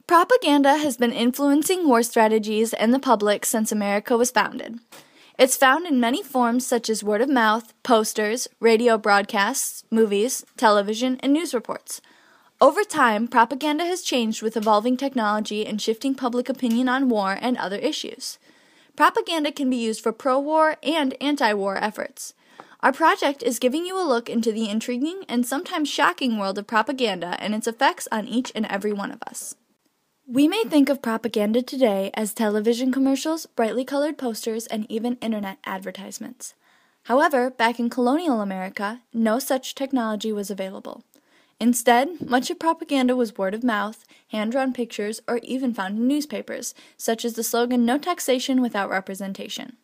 Propaganda has been influencing war strategies and the public since America was founded. It's found in many forms such as word of mouth, posters, radio broadcasts, movies, television, and news reports. Over time, propaganda has changed with evolving technology and shifting public opinion on war and other issues. Propaganda can be used for pro-war and anti-war efforts. Our project is giving you a look into the intriguing and sometimes shocking world of propaganda and its effects on each and every one of us. We may think of propaganda today as television commercials, brightly colored posters, and even internet advertisements. However, back in colonial America, no such technology was available. Instead, much of propaganda was word of mouth, hand-drawn pictures, or even found in newspapers, such as the slogan, "No taxation without representation."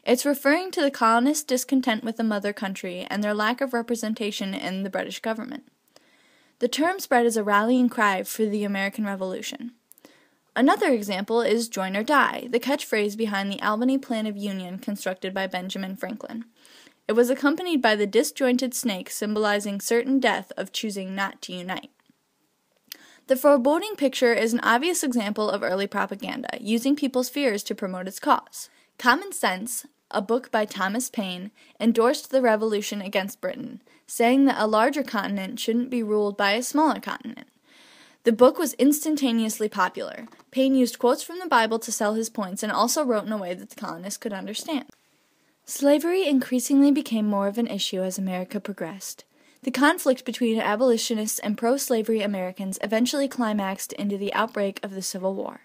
It's referring to the colonists' discontent with the mother country and their lack of representation in the British government. The term spread as a rallying cry for the American Revolution. Another example is "Join or Die," the catchphrase behind the Albany Plan of Union constructed by Benjamin Franklin. It was accompanied by the disjointed snake symbolizing certain death of choosing not to unite. The foreboding picture is an obvious example of early propaganda, using people's fears to promote its cause. Common Sense, a book by Thomas Paine, endorsed the revolution against Britain, saying that a larger continent shouldn't be ruled by a smaller continent. The book was instantaneously popular. Paine used quotes from the Bible to sell his points and also wrote in a way that the colonists could understand. Slavery increasingly became more of an issue as America progressed. The conflict between abolitionists and pro-slavery Americans eventually climaxed into the outbreak of the Civil War.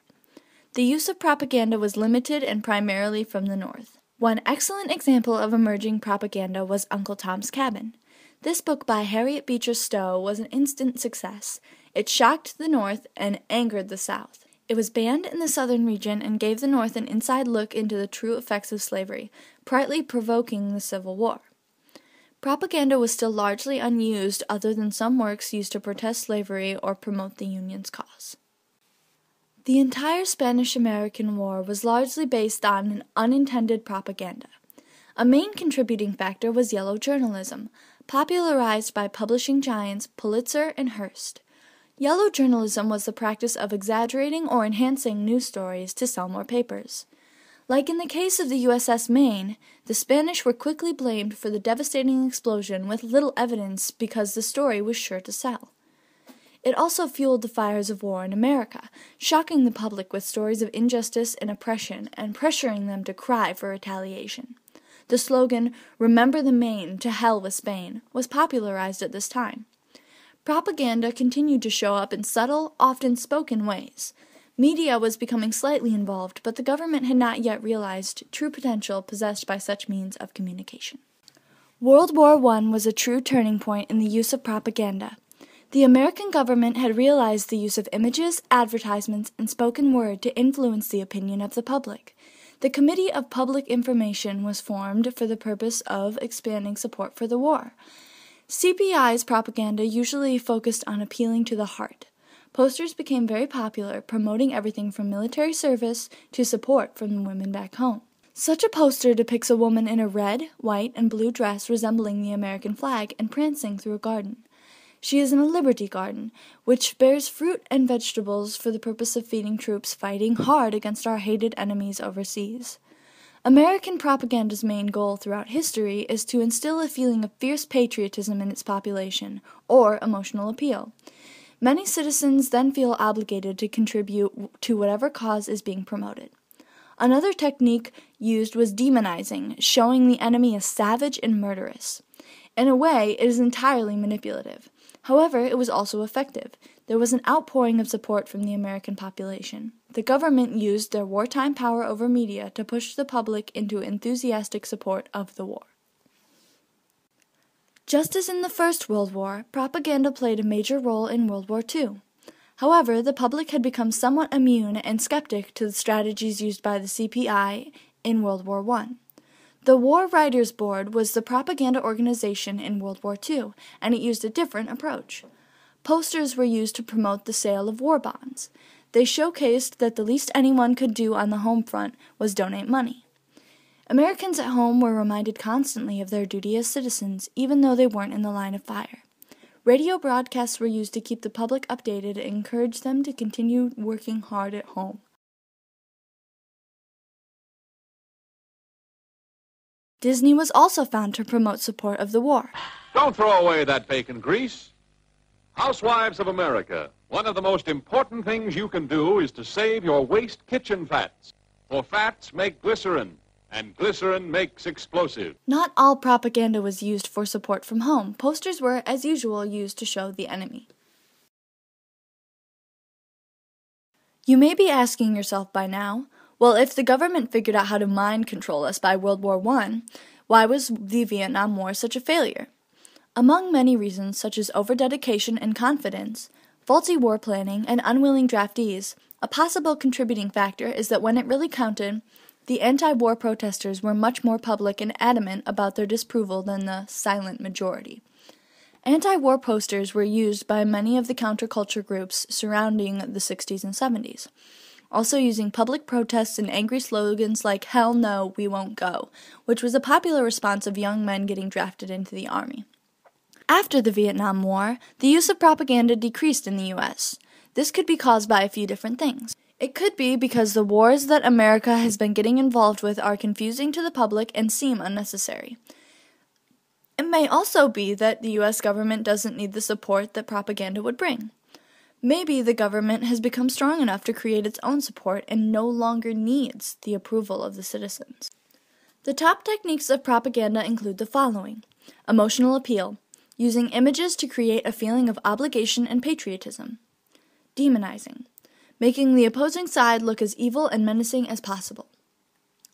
The use of propaganda was limited and primarily from the North. One excellent example of emerging propaganda was Uncle Tom's Cabin. This book by Harriet Beecher Stowe was an instant success. It shocked the North and angered the South. It was banned in the Southern region and gave the North an inside look into the true effects of slavery, partly provoking the Civil War. Propaganda was still largely unused other than some works used to protest slavery or promote the Union's cause. The entire Spanish-American War was largely based on an unintended propaganda. A main contributing factor was yellow journalism, popularized by publishing giants Pulitzer and Hearst. Yellow journalism was the practice of exaggerating or enhancing news stories to sell more papers. Like in the case of the USS Maine, the Spanish were quickly blamed for the devastating explosion with little evidence because the story was sure to sell. It also fueled the fires of war in America, shocking the public with stories of injustice and oppression and pressuring them to cry for retaliation. The slogan, "Remember the Maine, to hell with Spain," was popularized at this time. Propaganda continued to show up in subtle, often spoken ways. Media was becoming slightly involved, but the government had not yet realized true potential possessed by such means of communication. World War I was a true turning point in the use of propaganda. The American government had realized the use of images, advertisements, and spoken word to influence the opinion of the public. The Committee of Public Information was formed for the purpose of expanding support for the war. CPI's propaganda usually focused on appealing to the heart. Posters became very popular, promoting everything from military service to support from the women back home. Such a poster depicts a woman in a red, white, and blue dress resembling the American flag and prancing through a garden. She is in a Liberty Garden, which bears fruit and vegetables for the purpose of feeding troops fighting hard against our hated enemies overseas. American propaganda's main goal throughout history is to instill a feeling of fierce patriotism in its population, or emotional appeal. Many citizens then feel obligated to contribute to whatever cause is being promoted. Another technique used was demonizing, showing the enemy as savage and murderous. In a way, it is entirely manipulative. However, it was also effective. There was an outpouring of support from the American population. The government used their wartime power over media to push the public into enthusiastic support of the war. Just as in the First World War, propaganda played a major role in World War II. However, the public had become somewhat immune and skeptic to the strategies used by the CPI in World War I. The War Writers Board was the propaganda organization in World War II, and it used a different approach. Posters were used to promote the sale of war bonds. They showcased that the least anyone could do on the home front was donate money. Americans at home were reminded constantly of their duty as citizens, even though they weren't in the line of fire. Radio broadcasts were used to keep the public updated and encourage them to continue working hard at home. Disney was also found to promote support of the war. Don't throw away that bacon grease. Housewives of America, one of the most important things you can do is to save your waste kitchen fats. For fats make glycerin, and glycerin makes explosive. Not all propaganda was used for support from home. Posters were, as usual, used to show the enemy. You may be asking yourself by now, well, if the government figured out how to mind control us by World War I, why was the Vietnam War such a failure? Among many reasons, such as overdedication and confidence, faulty war planning, and unwilling draftees, a possible contributing factor is that when it really counted, the anti-war protesters were much more public and adamant about their disapproval than the silent majority. Anti-war posters were used by many of the counterculture groups surrounding the 60s and 70s, also using public protests and angry slogans like, "Hell no, we won't go," which was a popular response of young men getting drafted into the army. After the Vietnam War, the use of propaganda decreased in the U.S. This could be caused by a few different things. It could be because the wars that America has been getting involved with are confusing to the public and seem unnecessary. It may also be that the U.S. government doesn't need the support that propaganda would bring. Maybe the government has become strong enough to create its own support and no longer needs the approval of the citizens. The top techniques of propaganda include the following: emotional appeal, using images to create a feeling of obligation and patriotism; demonizing, making the opposing side look as evil and menacing as possible;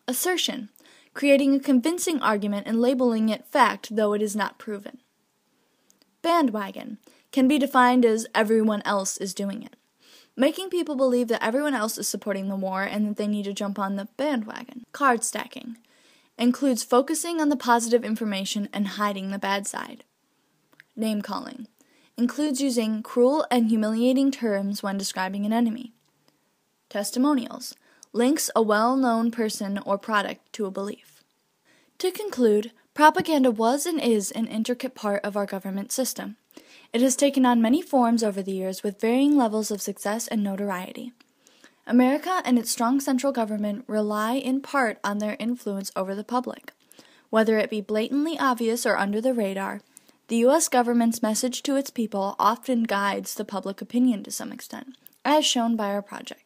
assertion, creating a convincing argument and labeling it fact though it is not proven; bandwagon, can be defined as everyone else is doing it, making people believe that everyone else is supporting the war and that they need to jump on the bandwagon. Card stacking includes focusing on the positive information and hiding the bad side. Name calling includes using cruel and humiliating terms when describing an enemy. Testimonials links a well-known person or product to a belief. To conclude, propaganda was and is an intricate part of our government system. It has taken on many forms over the years with varying levels of success and notoriety. America and its strong central government rely in part on their influence over the public. Whether it be blatantly obvious or under the radar, the U.S. government's message to its people often guides the public opinion to some extent, as shown by our project.